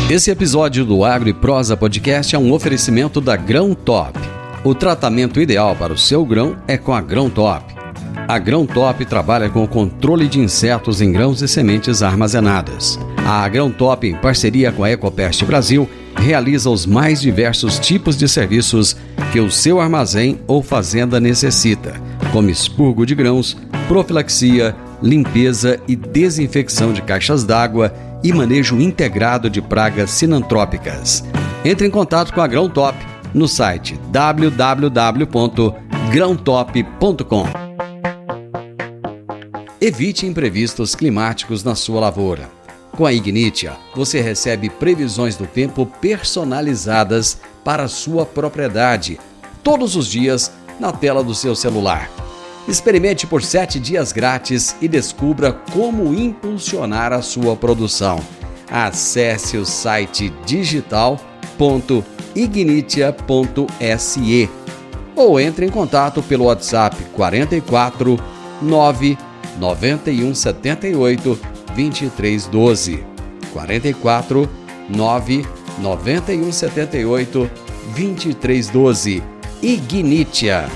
Esse episódio do Agro e Prosa Podcast é um oferecimento da Grão Top. O tratamento ideal para o seu grão é com a Grão Top. A Grão Top trabalha com o controle de insetos em grãos e sementes armazenadas. A Grão Top, em parceria com a Ecopest Brasil, realiza os mais diversos tipos de serviços que o seu armazém ou fazenda necessita, como expurgo de grãos, profilaxia, limpeza e desinfecção de caixas d'água e manejo integrado de pragas sinantrópicas. Entre em contato com a Grão Top no site www.grãotop.com. Evite imprevistos climáticos na sua lavoura. Com a Ignitia, você recebe previsões do tempo personalizadas para a sua propriedade, todos os dias na tela do seu celular. Experimente por 7 dias grátis e descubra como impulsionar a sua produção. Acesse o site digital.ignitia.se ou entre em contato pelo WhatsApp 44 9 91 78 2312. 44 9 91 78 2312. Ignitia.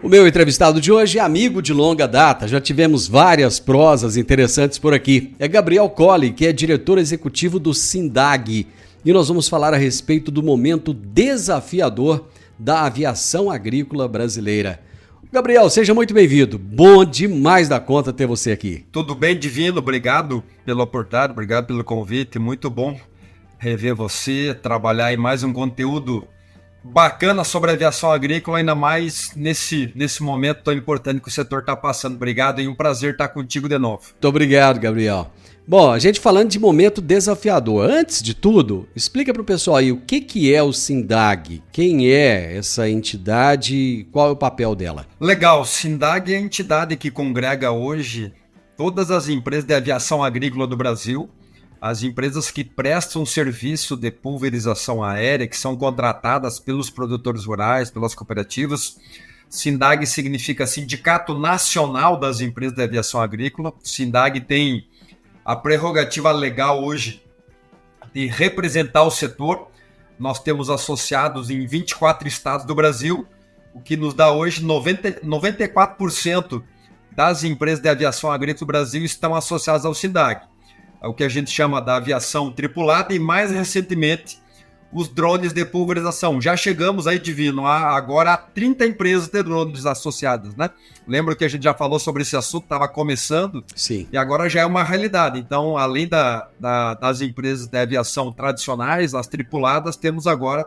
O meu entrevistado de hoje é amigo de longa data, já tivemos várias prosas interessantes por aqui. É Gabriel Colli, que é diretor executivo do SINDAG, e nós vamos falar a respeito do momento desafiador da aviação agrícola brasileira. Gabriel, seja muito bem-vindo. Bom demais da conta ter você aqui. Tudo bem, Divino? Obrigado pela oportunidade, obrigado pelo convite. Muito bom rever você, trabalhar em mais um conteúdo bacana sobre a aviação agrícola, ainda mais nesse momento tão importante que o setor está passando. Obrigado e um prazer estar contigo de novo. Muito obrigado, Gabriel. Bom, a gente falando de momento desafiador. Antes de tudo, explica para o pessoal aí o que é o SINDAG, quem é essa entidade e qual é o papel dela. Legal, o SINDAG é a entidade que congrega hoje todas as empresas de aviação agrícola do Brasil, as empresas que prestam serviço de pulverização aérea, que são contratadas pelos produtores rurais, pelas cooperativas. SINDAG significa Sindicato Nacional das Empresas de Aviação Agrícola. O SINDAG tem a prerrogativa legal hoje de representar o setor. Nós temos associados em 24 estados do Brasil, o que nos dá hoje 94% das empresas de aviação agrícola do Brasil estão associadas ao SINDAG. É o que a gente chama da aviação tripulada e, mais recentemente, os drones de pulverização. Já chegamos aí, Divino, agora a 30 empresas de drones associadas, né? Lembra que a gente já falou sobre esse assunto, estava começando? Sim. E agora já é uma realidade. Então, além das empresas de aviação tradicionais, as tripuladas, temos agora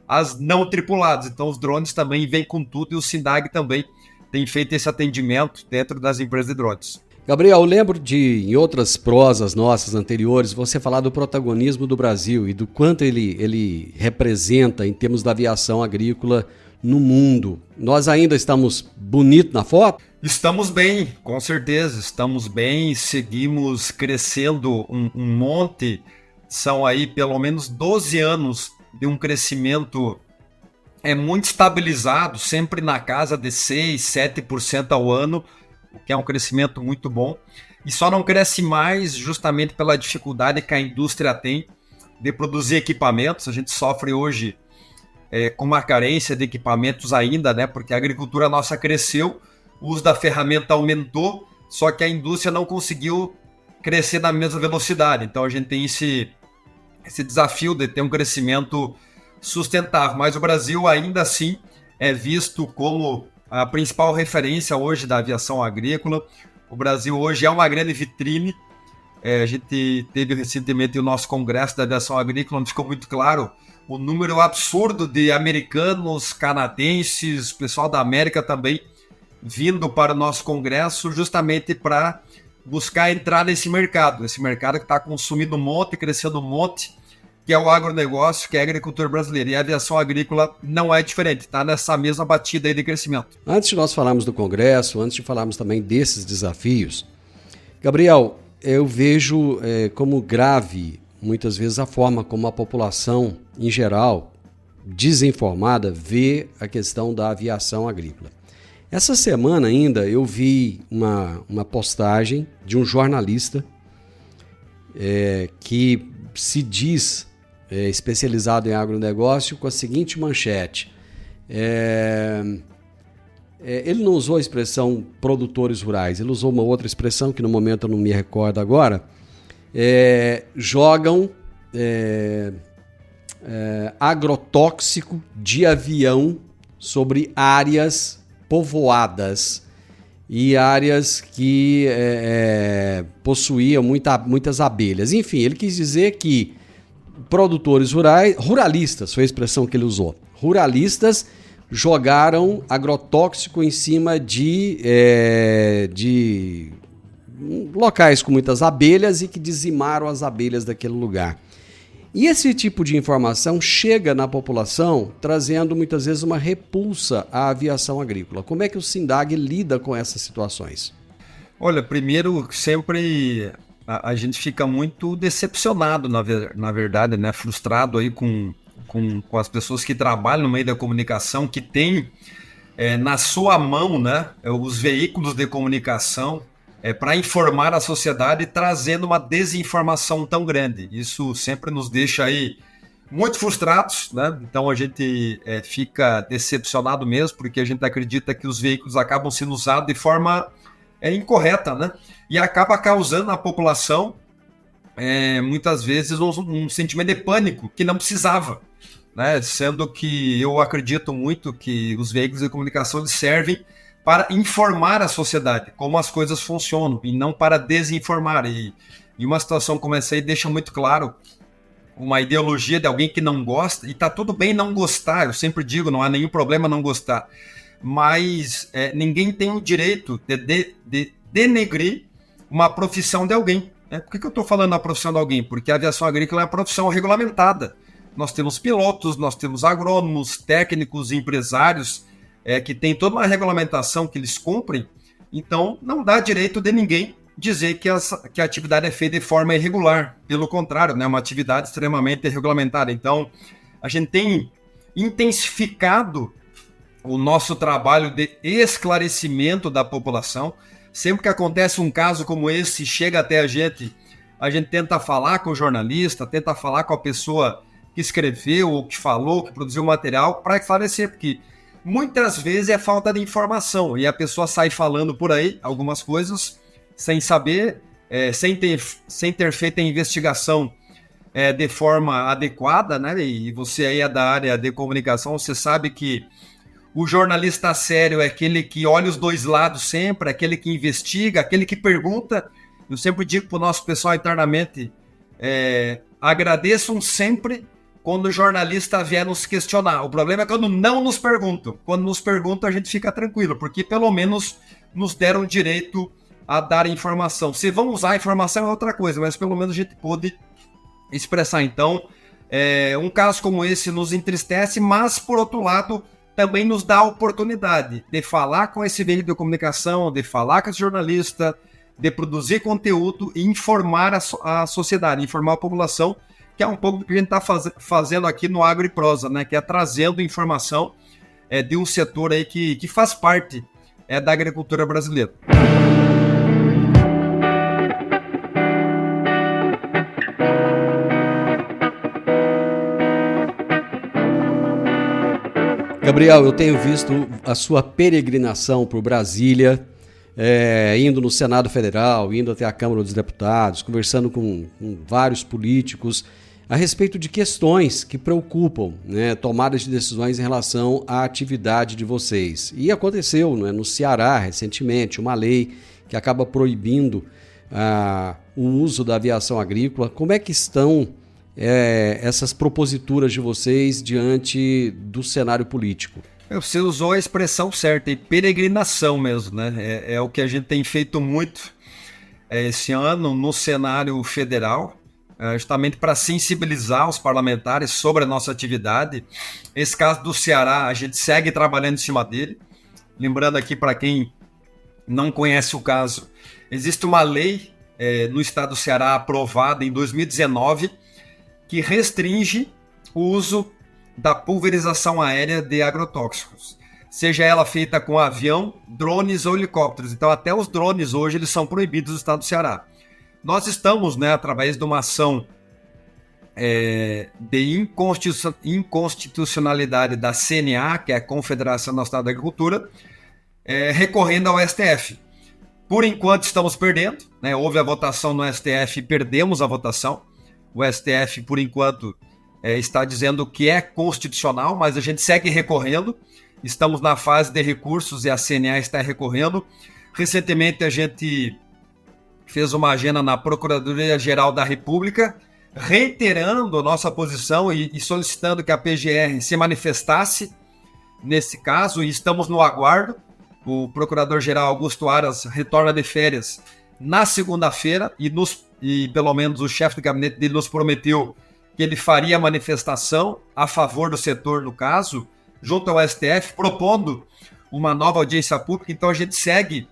as não tripuladas. Então, os drones também vêm com tudo e o SINDAG também tem feito esse atendimento dentro das empresas de drones. Gabriel, eu lembro de, em outras prosas nossas anteriores, você falar do protagonismo do Brasil e do quanto ele representa em termos da aviação agrícola no mundo. Nós ainda estamos bonitos na foto? Estamos bem, com certeza, estamos bem, seguimos crescendo um monte. São aí pelo menos 12 anos de um crescimento muito estabilizado, sempre na casa de 6, 7% ao ano, o que é um crescimento muito bom, e só não cresce mais justamente pela dificuldade que a indústria tem de produzir equipamentos. A gente sofre hoje com uma carência de equipamentos ainda, né? Porque a agricultura nossa cresceu, o uso da ferramenta aumentou, só que a indústria não conseguiu crescer na mesma velocidade. Então a gente tem esse desafio de ter um crescimento sustentável, mas o Brasil ainda assim é visto como a principal referência hoje da aviação agrícola. O Brasil hoje é uma grande vitrine. A gente teve recentemente o nosso congresso da aviação agrícola, onde ficou muito claro o número absurdo de americanos, canadenses, pessoal da América também, vindo para o nosso congresso justamente para buscar entrar nesse mercado que está consumindo um monte, crescendo um monte, que é o agronegócio, que é a agricultura brasileira. E a aviação agrícola não é diferente, está nessa mesma batida aí de crescimento. Antes de nós falarmos do Congresso, antes de falarmos também desses desafios, Gabriel, eu vejo como grave, muitas vezes, a forma como a população, em geral, desinformada, vê a questão da aviação agrícola. Essa semana ainda eu vi uma postagem de um jornalista que se diz especializado em agronegócio com a seguinte manchete. Ele não usou a expressão produtores rurais, ele usou uma outra expressão que no momento eu não me recordo agora. Jogam agrotóxico de avião sobre áreas povoadas e áreas que possuíam muitas abelhas. Enfim, ele quis dizer que produtores rurais, ruralistas, foi a expressão que ele usou, ruralistas jogaram agrotóxico em cima de locais com muitas abelhas e que dizimaram as abelhas daquele lugar. E esse tipo de informação chega na população trazendo muitas vezes uma repulsa à aviação agrícola. Como é que o SINDAG lida com essas situações? Olha, primeiro, sempre a gente fica muito decepcionado, na verdade, né? Frustrado aí com as pessoas que trabalham no meio da comunicação, que tem na sua mão, né, os veículos de comunicação para informar a sociedade, trazendo uma desinformação tão grande. Isso sempre nos deixa aí muito frustrados, né? Então a gente fica decepcionado mesmo, porque a gente acredita que os veículos acabam sendo usados de forma incorreta, né? E acaba causando na população muitas vezes um sentimento de pânico que não precisava, né? Sendo que eu acredito muito que os veículos de comunicação servem para informar a sociedade como as coisas funcionam e não para desinformar. E uma situação como essa aí deixa muito claro uma ideologia de alguém que não gosta, e tá tudo bem não gostar, eu sempre digo, não há nenhum problema não gostar, mas ninguém tem o direito de denegrir uma profissão de alguém. Por que eu estou falando da profissão de alguém? Porque a aviação agrícola é uma profissão regulamentada. Nós temos pilotos, nós temos agrônomos, técnicos, empresários, que tem toda uma regulamentação que eles cumprem, então não dá direito de ninguém dizer que a atividade é feita de forma irregular. Pelo contrário, né, uma atividade extremamente regulamentada. Então, a gente tem intensificado o nosso trabalho de esclarecimento da população. Sempre que acontece um caso como esse, chega até a gente tenta falar com o jornalista, tenta falar com a pessoa que escreveu, ou que falou, que produziu o material, para esclarecer, porque muitas vezes é falta de informação e a pessoa sai falando por aí algumas coisas sem saber, sem ter feito a investigação de forma adequada, né? E você aí é da área de comunicação, você sabe que o jornalista sério é aquele que olha os dois lados sempre, aquele que investiga, aquele que pergunta. Eu sempre digo para o nosso pessoal internamente, agradeçam sempre quando o jornalista vier nos questionar. O problema é quando não nos perguntam. Quando nos perguntam, a gente fica tranquilo, porque pelo menos nos deram direito a dar informação. Se vão usar a informação é outra coisa, mas pelo menos a gente pôde expressar. Então, um caso como esse nos entristece, mas por outro lado, também nos dá a oportunidade de falar com esse veículo de comunicação, de falar com esse jornalista, de produzir conteúdo e informar a sociedade, informar a população, que é um pouco do que a gente está fazendo aqui no Agro e Prosa, né? Que é trazendo informação de um setor aí que faz parte da agricultura brasileira. Gabriel, eu tenho visto a sua peregrinação por Brasília, indo no Senado Federal, indo até a Câmara dos Deputados, conversando com vários políticos a respeito de questões que preocupam, né, tomadas de decisões em relação à atividade de vocês. E aconteceu, né, no Ceará recentemente uma lei que acaba proibindo o uso da aviação agrícola. Como é que estão essas proposituras de vocês diante do cenário político? Você usou a expressão certa, peregrinação mesmo, né? É o que a gente tem feito muito esse ano no cenário federal, justamente para sensibilizar os parlamentares sobre a nossa atividade. Esse caso do Ceará, a gente segue trabalhando em cima dele. Lembrando aqui, para quem não conhece o caso, existe uma lei no estado do Ceará aprovada em 2019 que restringe o uso da pulverização aérea de agrotóxicos. seja ela feita com avião, drones ou helicópteros. Então até os drones hoje eles são proibidos no estado do Ceará. Nós estamos, né, através de uma ação de inconstitucionalidade da CNA, que é a Confederação Nacional da Agricultura, recorrendo ao STF. Por enquanto estamos perdendo, né? Houve a votação no STF e perdemos a votação. O STF, por enquanto, está dizendo que é constitucional, mas a gente segue recorrendo. Estamos na fase de recursos e a CNA está recorrendo. Recentemente a gente fez uma agenda na Procuradoria-Geral da República, reiterando nossa posição e solicitando que a PGR se manifestasse nesse caso, e estamos no aguardo. O Procurador-Geral Augusto Aras retorna de férias na segunda-feira e pelo menos o chefe do gabinete dele nos prometeu que ele faria a manifestação a favor do setor, no caso, junto ao STF, propondo uma nova audiência pública. Então a gente segue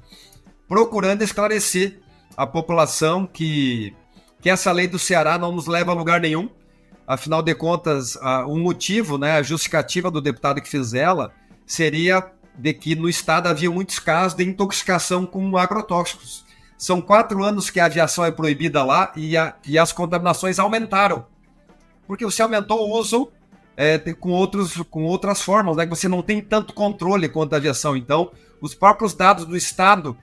procurando esclarecer a população que essa lei do Ceará não nos leva a lugar nenhum. Afinal de contas, o motivo, né, a justificativa do deputado que fez ela seria de que no estado havia muitos casos de intoxicação com agrotóxicos. São 4 anos que a aviação é proibida lá e as contaminações aumentaram. Porque você aumentou o uso com outras formas, né? Você não tem tanto controle quanto a aviação. Então, os próprios dados do estado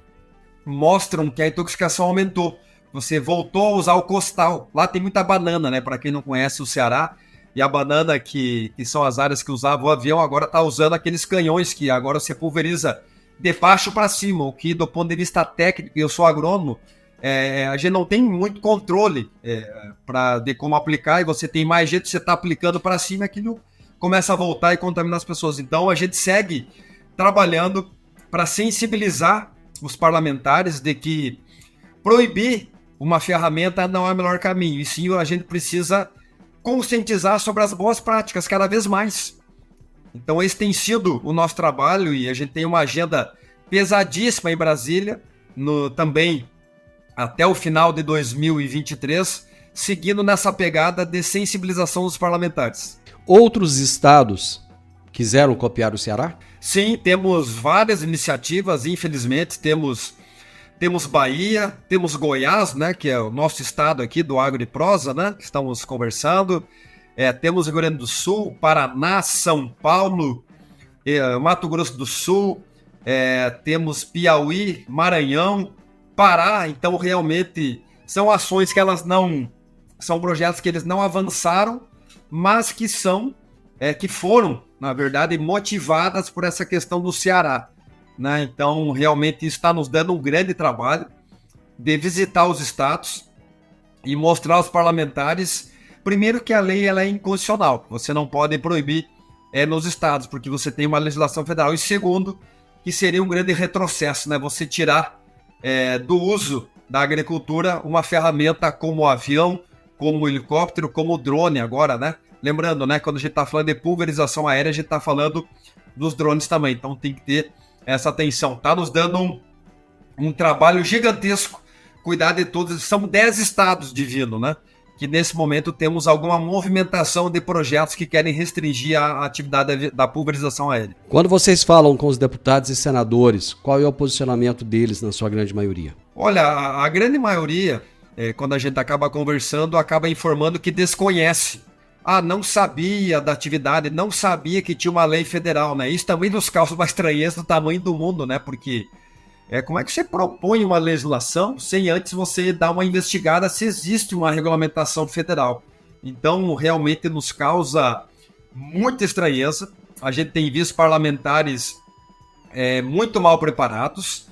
mostram que a intoxicação aumentou. Você voltou a usar o costal. Lá tem muita banana, né? Para quem não conhece o Ceará. E a banana, que são as áreas que usavam o avião, agora está usando aqueles canhões que agora você pulveriza de baixo para cima. O que, do ponto de vista técnico, eu sou agrônomo, a gente não tem muito controle de como aplicar, e você tem mais jeito de você estar aplicando para cima, aquilo começa a voltar e contaminar as pessoas. Então a gente segue trabalhando para sensibilizar os parlamentares de que proibir uma ferramenta não é o melhor caminho, e sim a gente precisa conscientizar sobre as boas práticas cada vez mais. Então esse tem sido o nosso trabalho, e a gente tem uma agenda pesadíssima em Brasília, também até o final de 2023, seguindo nessa pegada de sensibilização dos parlamentares. Outros estados quiseram copiar o Ceará? Sim, temos várias iniciativas, infelizmente. Temos Bahia, temos Goiás, né, que é o nosso estado aqui do Agro e Prosa, né, que estamos conversando. Temos Rio Grande do Sul, Paraná, São Paulo, Mato Grosso do Sul, temos Piauí, Maranhão, Pará. Então realmente são ações que elas não... São projetos que eles não avançaram, mas que foram, na verdade, motivadas por essa questão do Ceará, né? Então, realmente, isso está nos dando um grande trabalho de visitar os estados e mostrar aos parlamentares, primeiro, que a lei ela é inconstitucional. Você não pode proibir nos estados, porque você tem uma legislação federal. E segundo, que seria um grande retrocesso, né? Você tirar do uso da agricultura uma ferramenta como o avião, como o helicóptero, como o drone agora, né? Lembrando, né, quando a gente está falando de pulverização aérea, a gente está falando dos drones também. Então tem que ter essa atenção. Está nos dando um trabalho gigantesco, cuidar de todos. São 10 estados, Divino, né? Que nesse momento temos alguma movimentação de projetos que querem restringir a atividade da pulverização aérea. Quando vocês falam com os deputados e senadores, qual é o posicionamento deles na sua grande maioria? Olha, a grande maioria, quando a gente acaba conversando, acaba informando que desconhece. Não sabia da atividade, não sabia que tinha uma lei federal, né? Isso também nos causa uma estranheza do tamanho do mundo, né? Porque como é que você propõe uma legislação sem antes você dar uma investigada se existe uma regulamentação federal? Então, realmente nos causa muita estranheza. A gente tem visto parlamentares muito mal preparados,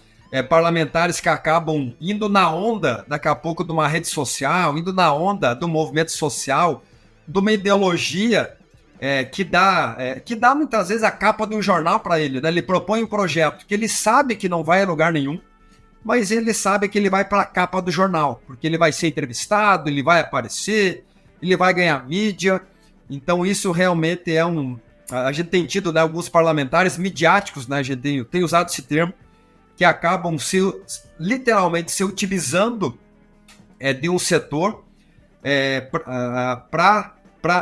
parlamentares que acabam indo na onda, daqui a pouco, de uma rede social, indo na onda do movimento social, de uma ideologia que dá muitas vezes a capa de um jornal para ele, né? Ele propõe um projeto que ele sabe que não vai a lugar nenhum, mas ele sabe que ele vai para a capa do jornal, porque ele vai ser entrevistado, ele vai aparecer, ele vai ganhar mídia. Então isso realmente a gente tem tido, né, alguns parlamentares midiáticos, né? A gente tem usado esse termo, que acabam literalmente se utilizando de um setor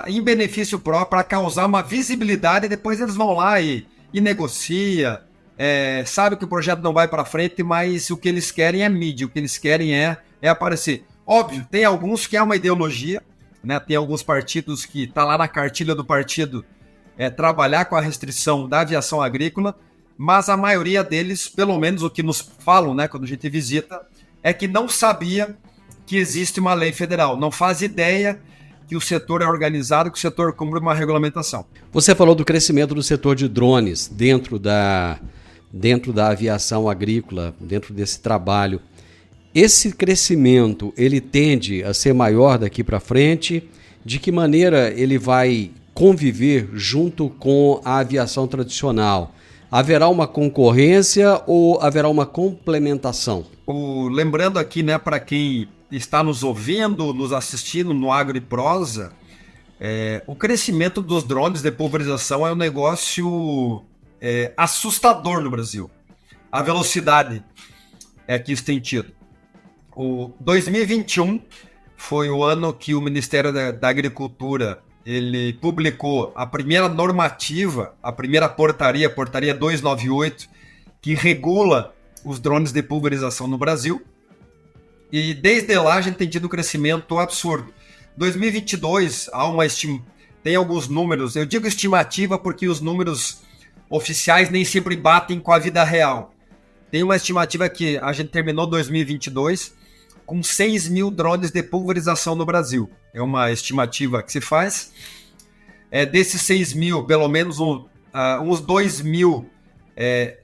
em benefício próprio, para causar uma visibilidade, e depois eles vão lá e e negocia, sabe que o projeto não vai para frente, mas o que eles querem é mídia, o que eles querem é aparecer. Óbvio, tem alguns que é uma ideologia, né? Tem alguns partidos que tá lá na cartilha do partido trabalhar com a restrição da aviação agrícola, mas a maioria deles, pelo menos o que nos falam, né, quando a gente visita, é que não sabia que existe uma lei federal, não faz ideia que o setor é organizado, que o setor cumpre uma regulamentação. Você falou do crescimento do setor de drones dentro da aviação agrícola, dentro desse trabalho. Esse crescimento, ele tende a ser maior daqui para frente? De que maneira ele vai conviver junto com a aviação tradicional? Haverá uma concorrência ou haverá uma complementação? Lembrando aqui, né, para quem está nos ouvindo, nos assistindo no Agro e Prosa, o crescimento dos drones de pulverização é um negócio assustador no Brasil. A velocidade que isso tem tido. O 2021 foi o ano que o Ministério da Agricultura ele publicou a primeira normativa, a primeira portaria 298, que regula os drones de pulverização no Brasil. E desde lá a gente tem tido um crescimento absurdo. 2022, tem alguns números, eu digo estimativa porque os números oficiais nem sempre batem com a vida real. Tem uma estimativa que a gente terminou 2022 com 6 mil drones de pulverização no Brasil. É uma estimativa que se faz. Desses 6 mil, pelo menos uns 2 mil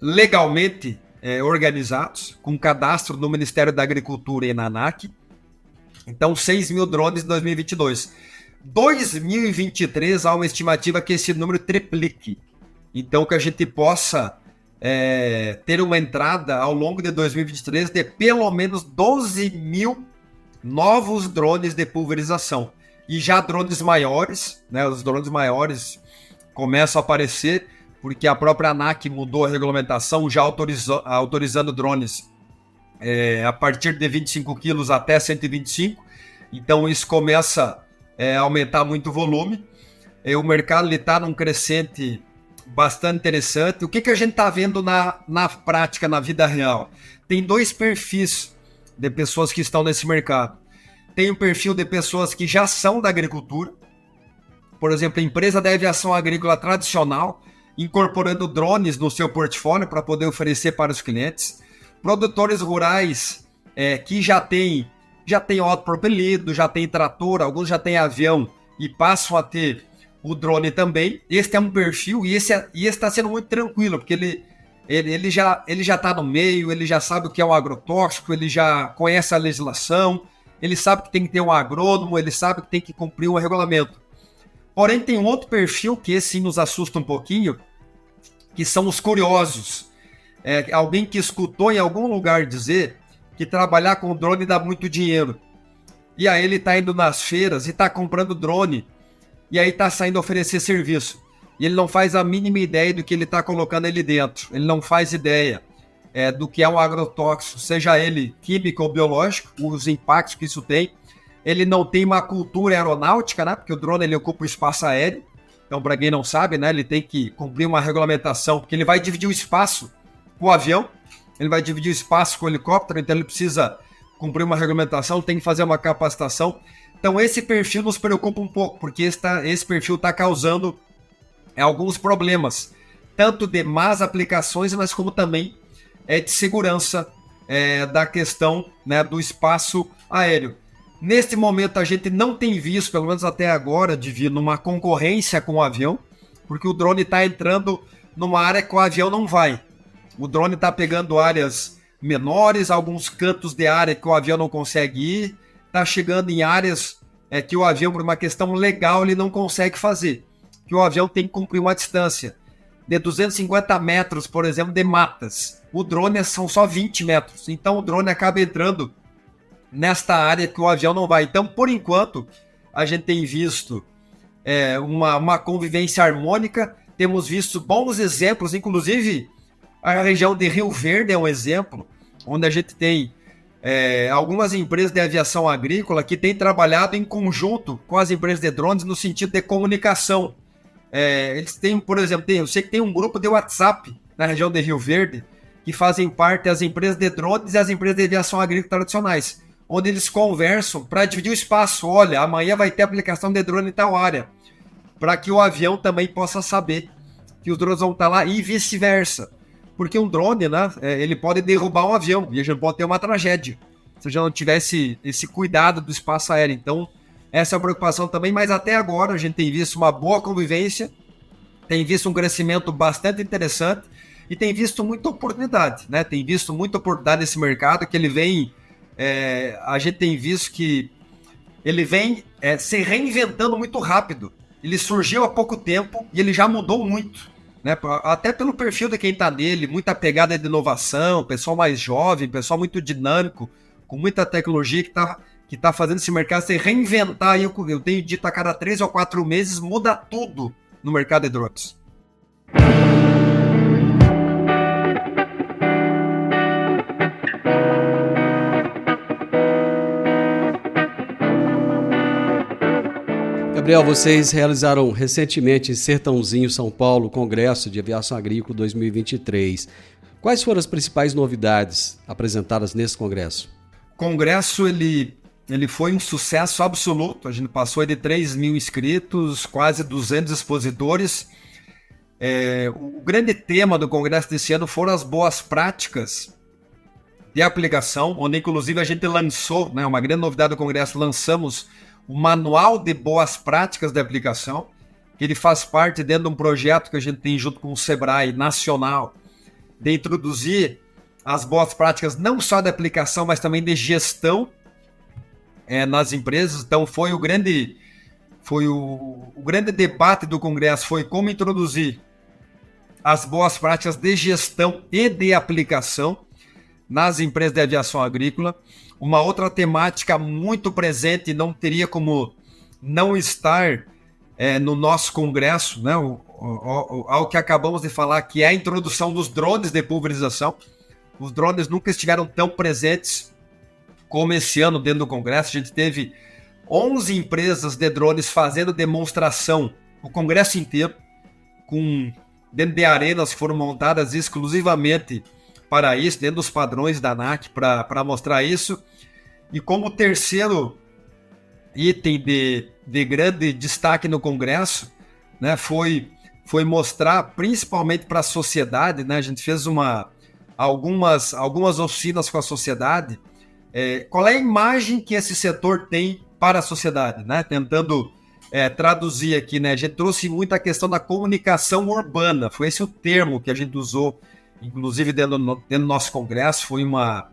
legalmente organizados, com cadastro no Ministério da Agricultura e na ANAC. Então, 6 mil drones em 2022. 2023, há uma estimativa que esse número triplique. Então, que a gente possa ter uma entrada ao longo de 2023 de pelo menos 12 mil novos drones de pulverização. E já drones maiores, né, os drones maiores começam a aparecer, porque a própria ANAC mudou a regulamentação, já autorizando drones a partir de 25 quilos até 125. Então isso começa a aumentar muito o volume. O mercado está num crescente bastante interessante. O que a gente está vendo na prática, na vida real? Tem dois perfis de pessoas que estão nesse mercado. Tem o perfil de pessoas que já são da agricultura, por exemplo, a empresa de aviação agrícola tradicional, incorporando drones no seu portfólio para poder oferecer para os clientes. Produtores rurais que já tem autopropelido, já tem trator, alguns já tem avião e passam a ter o drone também. Esse é um perfil e esse está sendo muito tranquilo, porque ele já está no meio, ele já sabe o que é um agrotóxico, ele já conhece a legislação, ele sabe que tem que ter um agrônomo, ele sabe que tem que cumprir um regulamento. Porém, tem um outro perfil que esse nos assusta um pouquinho, que são os curiosos. Alguém que escutou em algum lugar dizer que trabalhar com drone dá muito dinheiro. E aí ele está indo nas feiras e está comprando drone. E aí está saindo oferecer serviço. E ele não faz a mínima ideia do que ele está colocando ali dentro. Ele não faz ideia do que é um agrotóxico, seja ele químico ou biológico, os impactos que isso tem. Ele não tem uma cultura aeronáutica, né? Porque o drone ele ocupa o espaço aéreo. Então, para quem não sabe, né, ele tem que cumprir uma regulamentação, porque ele vai dividir o espaço com o avião, ele vai dividir o espaço com o helicóptero, então ele precisa cumprir uma regulamentação, tem que fazer uma capacitação. Então, esse perfil nos preocupa um pouco, porque esse perfil está causando alguns problemas, tanto de más aplicações, mas como também de segurança da questão, né, do espaço aéreo. Neste momento a gente não tem visto, pelo menos até agora, de vir numa concorrência com o avião, porque o drone está entrando numa área que o avião não vai. O drone está pegando áreas menores, alguns cantos de área que o avião não consegue ir, está chegando em áreas que o avião, por uma questão legal, ele não consegue fazer. Que o avião tem que cumprir uma distância de 250 metros, por exemplo, de matas. O drone são só 20 metros, então o drone acaba entrando nesta área que o avião não vai. Então, por enquanto, a gente tem visto uma convivência harmônica, temos visto bons exemplos, inclusive a região de Rio Verde é um exemplo, onde a gente tem algumas empresas de aviação agrícola que têm trabalhado em conjunto com as empresas de drones no sentido de comunicação. Eles têm, por exemplo, eu sei que tem um grupo de WhatsApp na região de Rio Verde que fazem parte as empresas de drones e as empresas de aviação agrícola tradicionais, onde eles conversam para dividir o espaço. Olha, amanhã vai ter aplicação de drone em tal área, para que o avião também possa saber que os drones vão estar lá e vice-versa. Porque um drone, né, ele pode derrubar um avião e a gente pode ter uma tragédia se já não tivesse esse cuidado do espaço aéreo. Então, essa é a preocupação também, mas até agora a gente tem visto uma boa convivência, tem visto um crescimento bastante interessante e tem visto muita oportunidade, né? Tem visto muita oportunidade nesse mercado, que ele vem, a gente tem visto que ele vem se reinventando muito rápido. Ele surgiu há pouco tempo e ele já mudou muito, né? Até pelo perfil de quem está nele, muita pegada de inovação, pessoal mais jovem, pessoal muito dinâmico, com muita tecnologia que tá fazendo esse mercado se reinventar. Eu tenho dito, a cada 3 ou 4 meses muda tudo no mercado de drones. Gabriel, vocês realizaram recentemente em Sertãozinho, São Paulo, o Congresso de Aviação Agrícola 2023. Quais foram as principais novidades apresentadas nesse congresso? O congresso ele foi um sucesso absoluto. A gente passou de 3.000 inscritos, quase 200 expositores. O grande tema do congresso desse ano foram as boas práticas de aplicação, onde inclusive a gente lançou, né, uma grande novidade do congresso, lançamos o Manual de Boas Práticas de Aplicação, que ele faz parte dentro de um projeto que a gente tem junto com o Sebrae Nacional, de introduzir as boas práticas não só de aplicação, mas também de gestão nas empresas. Então o grande debate do congresso foi como introduzir as boas práticas de gestão e de aplicação nas empresas de aviação agrícola. Uma outra temática muito presente, não teria como não estar no nosso congresso, né, ao que acabamos de falar, que é a introdução dos drones de pulverização. Os drones nunca estiveram tão presentes como esse ano dentro do congresso. A gente teve 11 empresas de drones fazendo demonstração o congresso inteiro, dentro de arenas que foram montadas exclusivamente para isso, dentro dos padrões da ANAC, para mostrar isso. E como terceiro item de grande destaque no congresso, né, foi mostrar principalmente para a sociedade, né, a gente fez algumas oficinas com a sociedade, qual é a imagem que esse setor tem para a sociedade, né, tentando traduzir aqui, né, a gente trouxe muito a questão da comunicação urbana, foi esse o termo que a gente usou, inclusive dentro do nosso congresso. Foi uma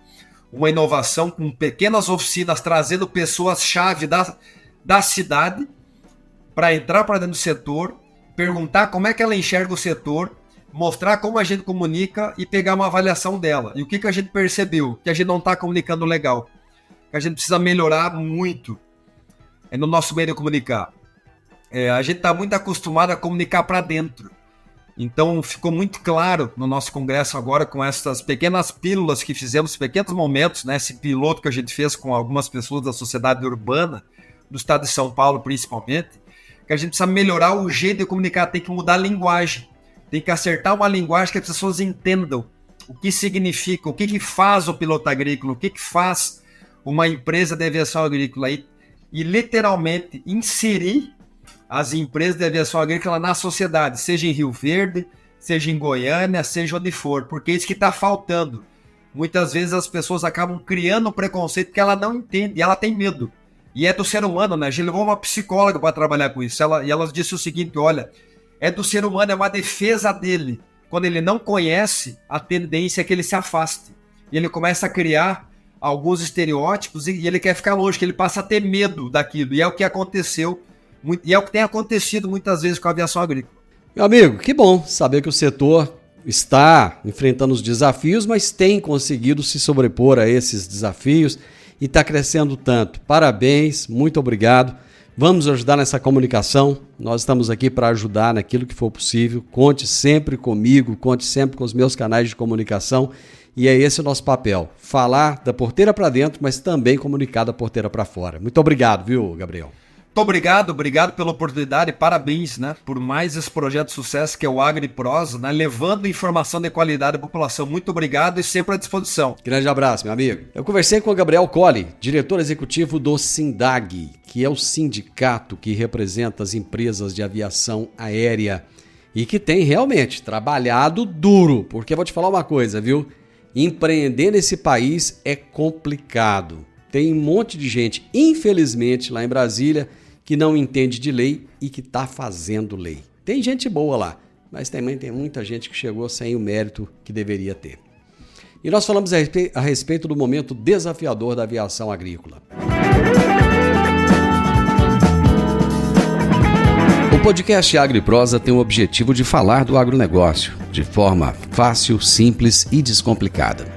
inovação com pequenas oficinas, trazendo pessoas-chave da cidade para entrar para dentro do setor, perguntar como é que ela enxerga o setor, mostrar como a gente comunica e pegar uma avaliação dela. E o que a gente percebeu? Que a gente não está comunicando legal, que a gente precisa melhorar muito no nosso meio de comunicar. A gente está muito acostumado a comunicar para dentro. Então ficou muito claro no nosso congresso agora, com essas pequenas pílulas que fizemos, pequenos momentos, né, esse piloto que a gente fez com algumas pessoas da sociedade urbana, do estado de São Paulo principalmente, que a gente precisa melhorar o jeito de comunicar, tem que mudar a linguagem, tem que acertar uma linguagem que as pessoas entendam o que significa, o que faz o piloto agrícola, o que faz uma empresa de aviação agrícola, e literalmente inserir as empresas de aviação agrícola na sociedade, seja em Rio Verde, seja em Goiânia, seja onde for, porque é isso que está faltando. Muitas vezes as pessoas acabam criando um preconceito que ela não entende, e ela tem medo. E é do ser humano, né? A gente levou uma psicóloga para trabalhar com isso, e ela disse o seguinte: olha, é do ser humano, é uma defesa dele. Quando ele não conhece, a tendência é que ele se afaste. E ele começa a criar alguns estereótipos e ele quer ficar longe, que ele passa a ter medo daquilo. E é o que aconteceu, e é o que tem acontecido muitas vezes com a aviação agrícola. Meu amigo, que bom saber que o setor está enfrentando os desafios, mas tem conseguido se sobrepor a esses desafios e está crescendo tanto. Parabéns, muito obrigado. Vamos ajudar nessa comunicação. Nós estamos aqui para ajudar naquilo que for possível. Conte sempre comigo, conte sempre com os meus canais de comunicação. E é esse o nosso papel, falar da porteira para dentro, mas também comunicar da porteira para fora. Muito obrigado, viu, Gabriel? Muito obrigado pela oportunidade, parabéns, né, por mais esse projeto de sucesso que é o AgriProsa, né, levando informação de qualidade à população. Muito obrigado e sempre à disposição. Grande abraço, meu amigo. Eu conversei com o Gabriel Colli, diretor executivo do SINDAG, que é o sindicato que representa as empresas de aviação aérea e que tem realmente trabalhado duro, porque vou te falar uma coisa, viu? Empreender nesse país é complicado. Tem um monte de gente, infelizmente, lá em Brasília, que não entende de lei e que está fazendo lei. Tem gente boa lá, mas também tem muita gente que chegou sem o mérito que deveria ter. E nós falamos a respeito do momento desafiador da aviação agrícola. O podcast AgriProsa tem o objetivo de falar do agronegócio de forma fácil, simples e descomplicada.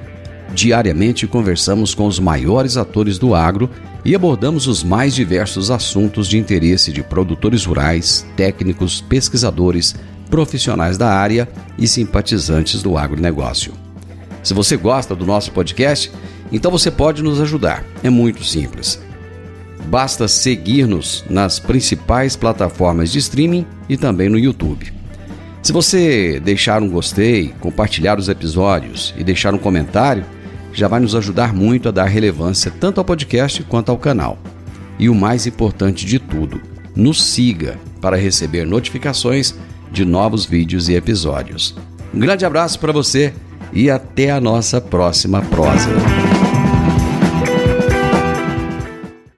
Diariamente conversamos com os maiores atores do agro e abordamos os mais diversos assuntos de interesse de produtores rurais, técnicos, pesquisadores, profissionais da área e simpatizantes do agronegócio. Se você gosta do nosso podcast, então você pode nos ajudar. É muito simples. Basta seguir-nos nas principais plataformas de streaming e também no YouTube. Se você deixar um gostei, compartilhar os episódios e deixar um comentário, já vai nos ajudar muito a dar relevância tanto ao podcast quanto ao canal. E o mais importante de tudo, nos siga para receber notificações de novos vídeos e episódios. Um grande abraço para você e até a nossa próxima prosa.